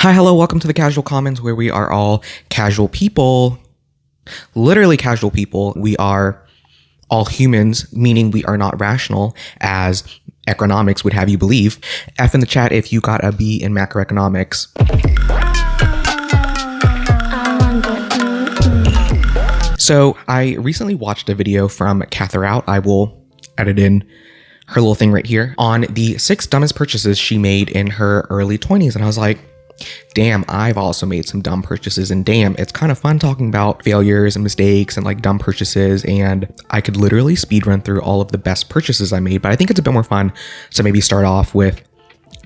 Hi, hello, welcome to the Casual Commons, where we are all casual people. Literally casual people. We are all humans, meaning we are not rational, as economics would have you believe. F in the chat if you got a B in macroeconomics. So I recently watched a video from Cather Out. I will edit in her little thing right here on the 6 dumbest purchases she made in her early 20s. And I was like, damn, I've also made some dumb purchases, and damn, it's kind of fun talking about failures and mistakes and like dumb purchases. And I could literally speed run through all of the best purchases I made, but I think it's a bit more fun to maybe start off with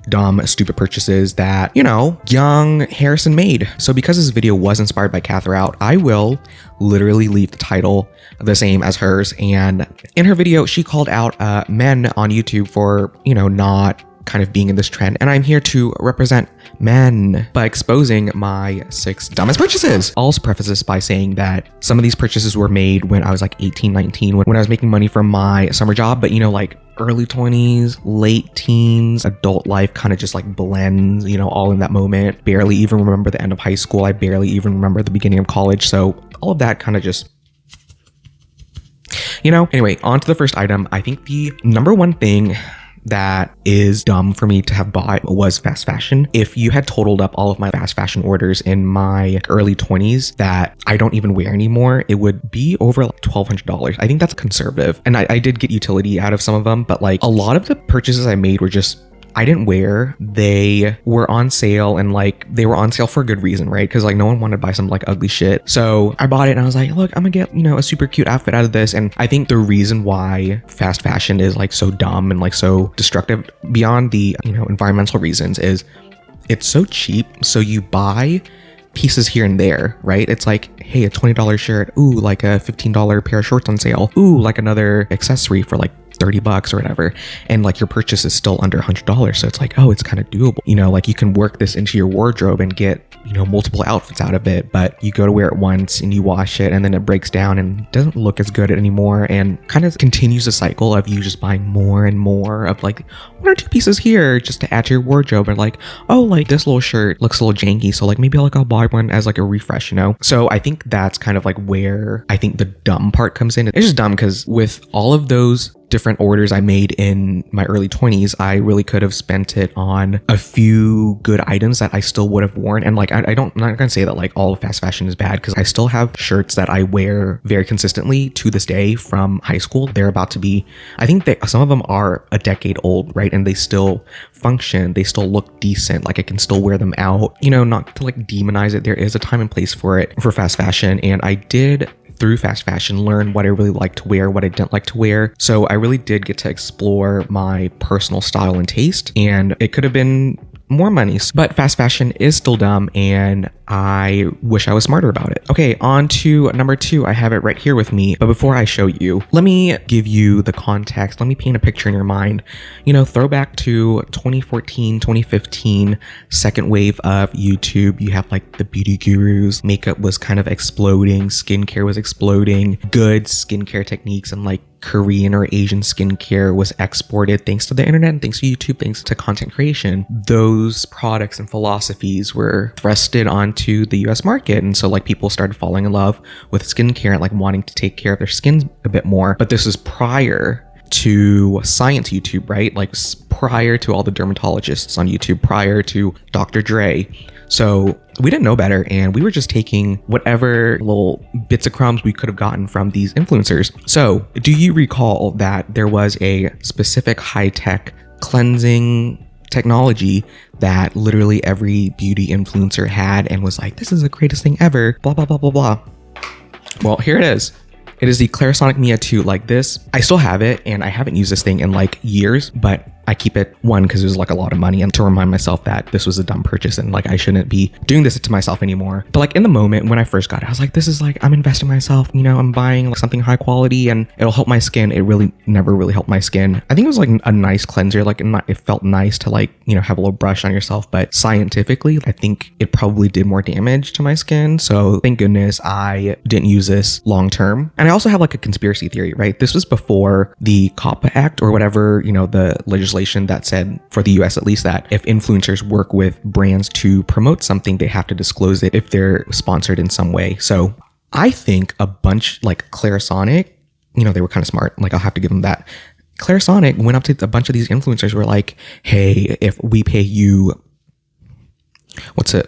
dumb, stupid purchases that, young Harrison made. So because this video was inspired by Cather Out, I will literally leave the title the same as hers. And in her video, she called out men on YouTube for, not kind of being in this trend, and I'm here to represent men by exposing my 6 dumbest purchases. I'll also preface this by saying that some of these purchases were made when I was like 18, 19, when I was making money from my summer job, but like early 20s, late teens, adult life kind of just like blends, all in that moment. Barely even remember the end of high school. I barely even remember the beginning of college. So all of that kind of just, anyway, on to the first item. I think the number one thing that is dumb for me to have bought was fast fashion. If you had totaled up all of my fast fashion orders in my early 20s that I don't even wear anymore, it would be over like $1,200. I think that's conservative. And I did get utility out of some of them, but like a lot of the purchases I made were just, I didn't wear. They were on sale, and like they were on sale for a good reason, right? Because like no one wanted to buy some like ugly shit. So I bought it and I was like, look, I'm gonna get, a super cute outfit out of this. And I think the reason why fast fashion is like so dumb and like so destructive beyond the, environmental reasons is it's so cheap. So you buy pieces here and there, right? It's like, hey, a $20 shirt. Ooh, like a $15 pair of shorts on sale. Ooh, like another accessory for like $30 or whatever, and like your purchase is still under $100. So it's like, oh, it's kind of doable, like you can work this into your wardrobe and get multiple outfits out of it. But you go to wear it once and you wash it and then it breaks down and doesn't look as good anymore, and kind of continues the cycle of you just buying more and more of like 1 or 2 pieces here just to add to your wardrobe. And like, oh, like this little shirt looks a little janky, so like maybe I'll buy one as like a refresh. So I think that's kind of like where I think the dumb part comes in. It's just dumb because with all of those different orders I made in my early 20s, I really could have spent it on a few good items that I still would have worn. And like, I'm not gonna say that like all of fast fashion is bad, because I still have shirts that I wear very consistently to this day from high school. They're about to be, I think some of them are a decade old, right? And they still function, they still look decent. Like I can still wear them out, not to like demonize it. There is a time and place for it, for fast fashion. And I did, through fast fashion, learn what I really like to wear, what I didn't like to wear. So I really did get to explore my personal style and taste, and it could have been more money. But fast fashion is still dumb, and I wish I was smarter about it. Okay, on to number 2. I have it right here with me. But before I show you, let me give you the context. Let me paint a picture in your mind. Throwback to 2014, 2015, second wave of YouTube. You have like the beauty gurus. Makeup was kind of exploding. Skincare was exploding. Good skincare techniques and like Korean or Asian skincare was exported thanks to the internet and thanks to YouTube, thanks to content creation. Those products and philosophies were thrusted onto the US market. And so like people started falling in love with skincare and like wanting to take care of their skin a bit more. But this is prior to science YouTube, right? Like prior to all the dermatologists on YouTube, prior to Dr. Dre. So we didn't know better, and we were just taking whatever little bits of crumbs we could have gotten from these influencers. So do you recall that there was a specific high-tech cleansing technology that literally every beauty influencer had and was like, this is the greatest thing ever, blah, blah, blah, blah, blah. Well, here it is. It is the Clarisonic Mia 2. Like this, I still have it, and I haven't used this thing in like years, but I keep it, one, because it was like a lot of money, and to remind myself that this was a dumb purchase and like I shouldn't be doing this to myself anymore. But like in the moment when I first got it, I was like, this is like, I'm investing myself, I'm buying like something high quality and it'll help my skin. It really never really helped my skin. I think it was like a nice cleanser. Like it felt nice to like, have a little brush on yourself, but scientifically, I think it probably did more damage to my skin. So thank goodness I didn't use this long term. And I also have like a conspiracy theory, right? This was before the COPPA Act or whatever, the legislation legislation that said, for the US at least, that if influencers work with brands to promote something, they have to disclose it if they're sponsored in some way. So I think a bunch like Clarisonic, they were kind of smart. Like, I'll have to give them that. Clarisonic went up to a bunch of these influencers, were like, hey, if we pay you, what's a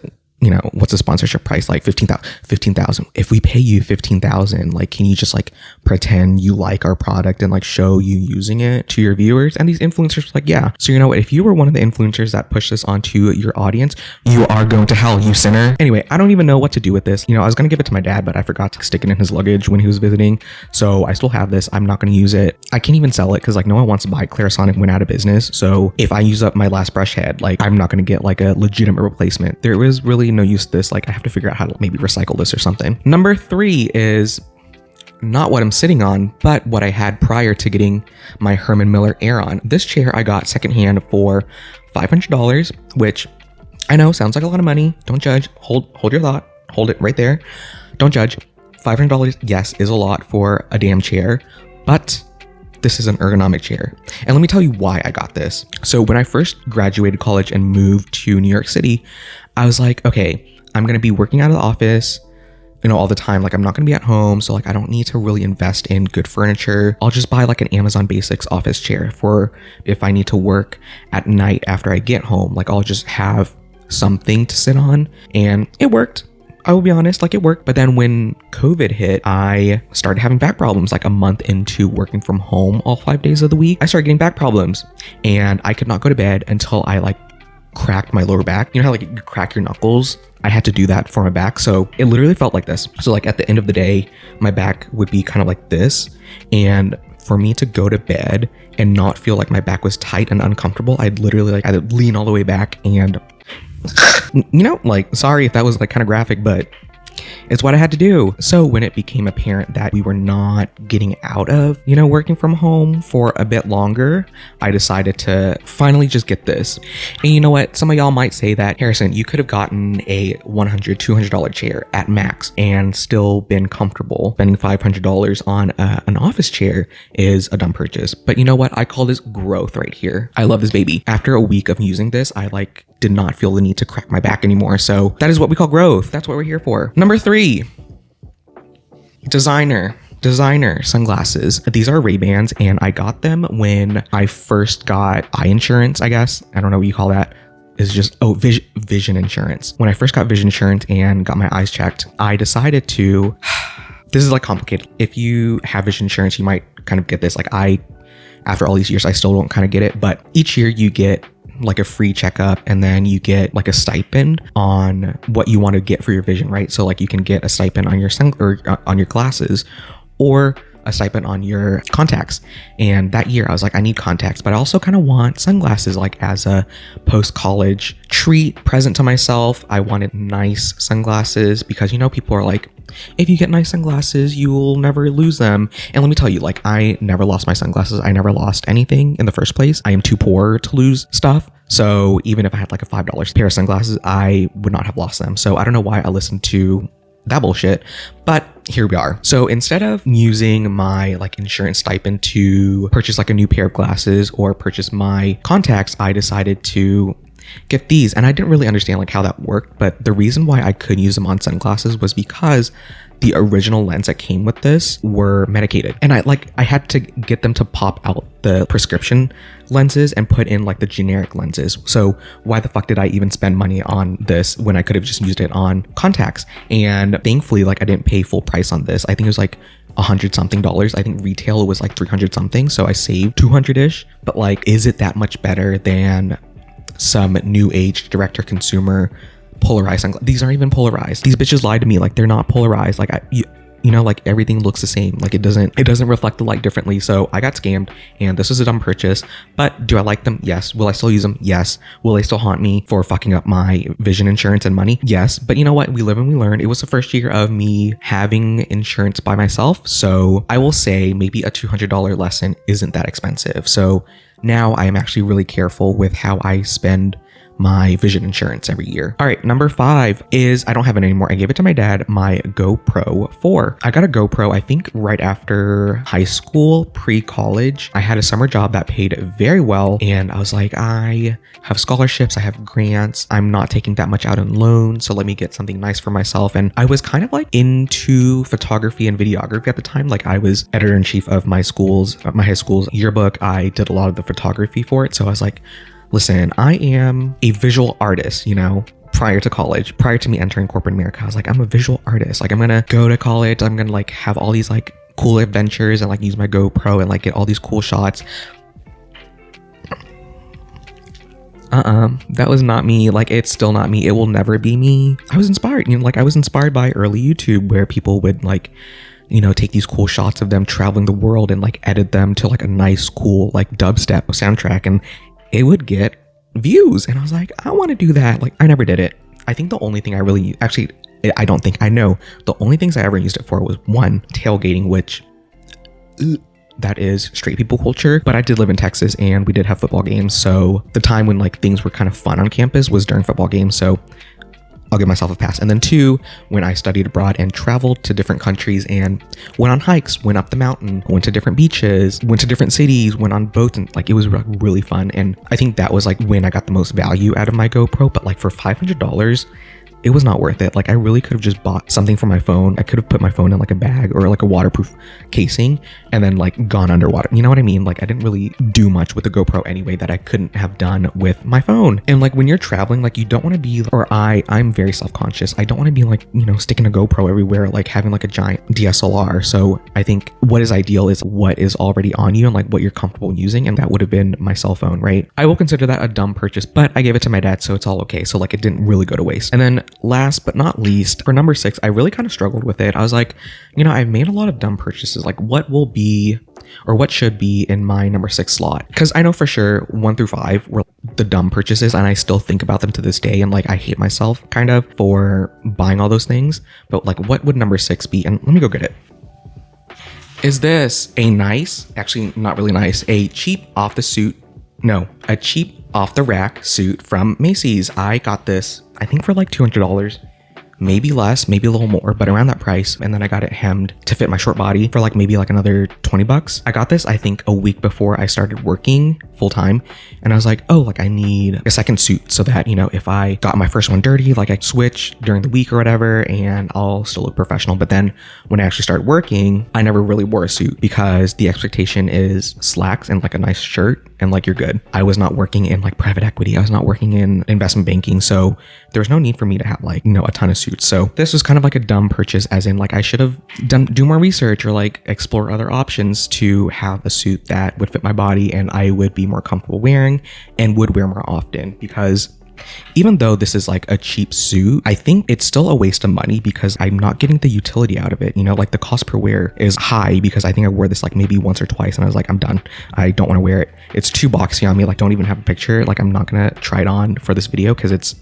sponsorship price? Like 15,000. If we pay you 15,000, like, can you just like pretend you like our product and like show you using it to your viewers? And these influencers were like, yeah. So you know what? If you were one of the influencers that pushed this onto your audience, you are going to hell, you sinner. Anyway, I don't even know what to do with this. I was going to give it to my dad, but I forgot to stick it in his luggage when he was visiting. So I still have this. I'm not going to use it. I can't even sell it because like no one wants to buy it. Clarisonic went out of business. So if I use up my last brush head, like I'm not going to get like a legitimate replacement. There was really no use to this. Like I have to figure out how to maybe recycle this or something. Number 3 is not what I'm sitting on, but what I had prior to getting my Herman Miller Aeron. This chair I got secondhand for $500, which I know sounds like a lot of money. Don't judge. Hold your thought. Hold it right there. Don't judge. $500, yes, is a lot for a damn chair, but this is an ergonomic chair. And let me tell you why I got this. So when I first graduated college and moved to New York City, I was like, okay, I'm going to be working out of the office, all the time. Like I'm not going to be at home. So like, I don't need to really invest in good furniture. I'll just buy like an Amazon Basics office chair for if I need to work at night after I get home. Like I'll just have something to sit on, and it worked. I will be honest, like it worked. But then when COVID hit, I started having back problems. Like a month into working from home all 5 days of the week, I started getting back problems, and I could not go to bed until I like cracked my lower back. You know how like you crack your knuckles? I had to do that for my back. So it literally felt like this. So like at the end of the day, my back would be kind of like this. And for me to go to bed and not feel like my back was tight and uncomfortable, I'd literally like I'd lean all the way back and like, sorry if that was like kind of graphic, but it's what I had to do. So when it became apparent that we were not getting out of, working from home for a bit longer, I decided to finally just get this. And you know what? Some of y'all might say that, Harrison, you could have gotten a $100, $200 chair at max and still been comfortable. Spending $500 on an office chair is a dumb purchase. But you know what? I call this growth right here. I love this baby. After a week of using this, I did not feel the need to crack my back anymore. So that is what we call growth. That's what we're here for. Number 3, designer sunglasses. These are Ray-Bans, and I got them when I first got eye insurance, I guess. I don't know what you call that. It's just, vision insurance. When I first got vision insurance and got my eyes checked, I decided to, this is like complicated. If you have vision insurance, you might kind of get this. Like after all these years, I still don't kind of get it, but each year you get like a free checkup, and then you get like a stipend on what you want to get for your vision, right? So like you can get a stipend on your on your glasses, or a stipend on your contacts. And that year I was like, I need contacts, but I also kind of want sunglasses, like as a post-college treat present to myself. I wanted nice sunglasses because people are like, if you get nice sunglasses, you will never lose them. And let me tell you, like, I never lost my sunglasses. I never lost anything in the first place. I am too poor to lose stuff. So even if I had like a $5 pair of sunglasses, I would not have lost them. So I don't know why I listened to that bullshit, but here we are. So instead of using my like insurance stipend to purchase like a new pair of glasses or purchase my contacts, I decided to get these. And I didn't really understand like how that worked, but the reason why I could use them on sunglasses was because the original lens that came with this were medicated, and I had to get them to pop out the prescription lenses and put in like the generic lenses. So why the fuck did I even spend money on this when I could have just used it on contacts? And thankfully, like I didn't pay full price on this. I think it was like $100 something. I think retail was like $300 something. So I saved 200-ish. But like, is it that much better than some new age direct to consumer polarized sunglasses? These aren't even polarized. These bitches lied to me. Like they're not polarized. Like like everything looks the same. Like it doesn't reflect the light differently. So I got scammed, and this was a dumb purchase. But do I like them? Yes. Will I still use them? Yes. Will they still haunt me for fucking up my vision insurance and money? Yes. But you know what? We live and we learn. It was the first year of me having insurance by myself. So I will say maybe a $200 lesson isn't that expensive. So now I am actually really careful with how I spend my vision insurance every year. All right, number 5 is, I don't have it anymore. I gave it to my dad, my GoPro 4. I got a GoPro, I think right after high school, pre-college. I had a summer job that paid very well, and I was like, I have scholarships, I have grants, I'm not taking that much out in loans, so let me get something nice for myself. And I was kind of like into photography and videography at the time. Like I was editor-in-chief of my high school's yearbook. I did a lot of the photography for it. So I was like, listen, I am a visual artist, prior to college, prior to me entering corporate America. I was like, I'm a visual artist. Like I'm going to go to college. I'm going to like have all these like cool adventures and like use my GoPro and like get all these cool shots. That was not me. Like it's still not me. It will never be me. I was inspired, I was inspired by early YouTube where people would like, take these cool shots of them traveling the world and like edit them to like a nice, cool, like dubstep soundtrack, and it would get views. And I was like, I want to do that. Like I never did it. I think the only thing I really, actually, I don't think, I know the only things I ever used it for was one, tailgating, which that is straight people culture. But I did live in Texas and we did have football games. So the time when like things were kind of fun on campus was during football games. So I'll give myself a pass. And then 2, when I studied abroad and traveled to different countries and went on hikes, went up the mountain, went to different beaches, went to different cities, went on boats, and like it was really fun. And I think that was like when I got the most value out of my GoPro. But like for $500, it was not worth it. Like I really could have just bought something for my phone. I could have put my phone in like a bag or like a waterproof casing and then like gone underwater. You know what I mean? Like I didn't really do much with the GoPro anyway that I couldn't have done with my phone. And like when you're traveling, like you don't want to be, or I'm very self-conscious. I don't want to be like, sticking a GoPro everywhere, like having like a giant DSLR. So I think what is ideal is what is already on you and like what you're comfortable using. And that would have been my cell phone, right? I will consider that a dumb purchase, but I gave it to my dad, so it's all okay. So like it didn't really go to waste. And then last but not least, for number 6, I really kind of struggled with it. I was like, I've made a lot of dumb purchases. Like what will be, or what should be in my number 6 slot? Because I know for sure 1 through 5 were the dumb purchases, and I still think about them to this day. And like I hate myself kind of for buying all those things. But like what would number 6 be? And let me go get it. Is this a nice, actually not really nice, a cheap off the rack suit from Macy's. I got this, I think for like $200, maybe less, maybe a little more, but around that price. And then I got it hemmed to fit my short body for like maybe like another $20. I got this, I think a week before I started working full time. And I was like, oh, like I need a second suit so that, if I got my first one dirty, like I switch during the week or whatever, and I'll still look professional. But then when I actually started working, I never really wore a suit because the expectation is slacks and like a nice shirt and like you're good. I was not working in like private equity. I was not working in investment banking. So there was no need for me to have like, a ton of suits. So this was kind of like a dumb purchase, as in like I should have do more research or like explore other options to have a suit that would fit my body and I would be more comfortable wearing and would wear more often. Because even though this is like a cheap suit, I think it's still a waste of money because I'm not getting the utility out of it. Like the cost per wear is high because I think I wore this like maybe once or twice and I was like, I'm done. I don't want to wear it. It's too boxy on me. Like don't even have a picture. Like I'm not going to try it on for this video because it's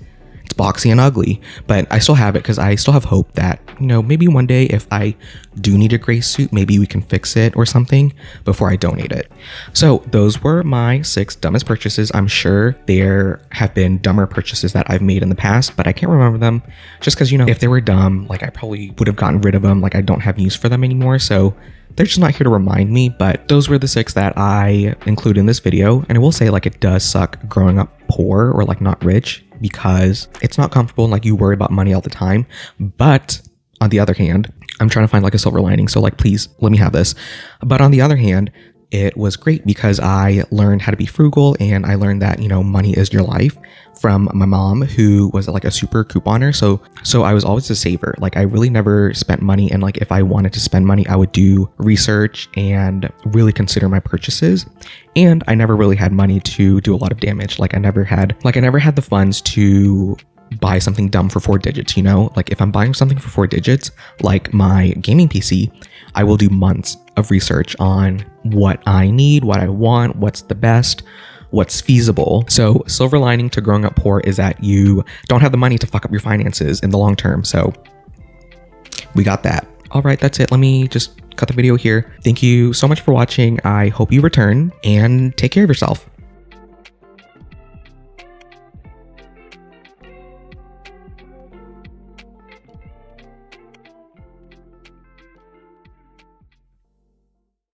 boxy and ugly, but I still have it because I still have hope that, maybe one day if I do need a gray suit, maybe we can fix it or something before I donate it. So those were my 6 dumbest purchases. I'm sure there have been dumber purchases that I've made in the past, but I can't remember them just because, if they were dumb, like I probably would have gotten rid of them. Like I don't have use for them anymore. So they're just not here to remind me, but those were the 6 that I include in this video. And I will say like it does suck growing up poor or like not rich because it's not comfortable and like you worry about money all the time. But on the other hand, I'm trying to find like a silver lining. So like, please let me have this. But on the other hand, it was great because I learned how to be frugal and I learned that, money is your life from my mom, who was like a super couponer. So I was always a saver. Like I really never spent money. And like, if I wanted to spend money, I would do research and really consider my purchases. And I never really had money to do a lot of damage. Like I never had the funds to buy something dumb for 4 digits, like if I'm buying something for 4 digits, like my gaming PC, I will do months of research on what I need, what I want, what's the best, what's feasible. So silver lining to growing up poor is that you don't have the money to fuck up your finances in the long term. So we got that. All right, that's it. Let me just cut the video here. Thank you so much for watching. I hope you return and take care of yourself.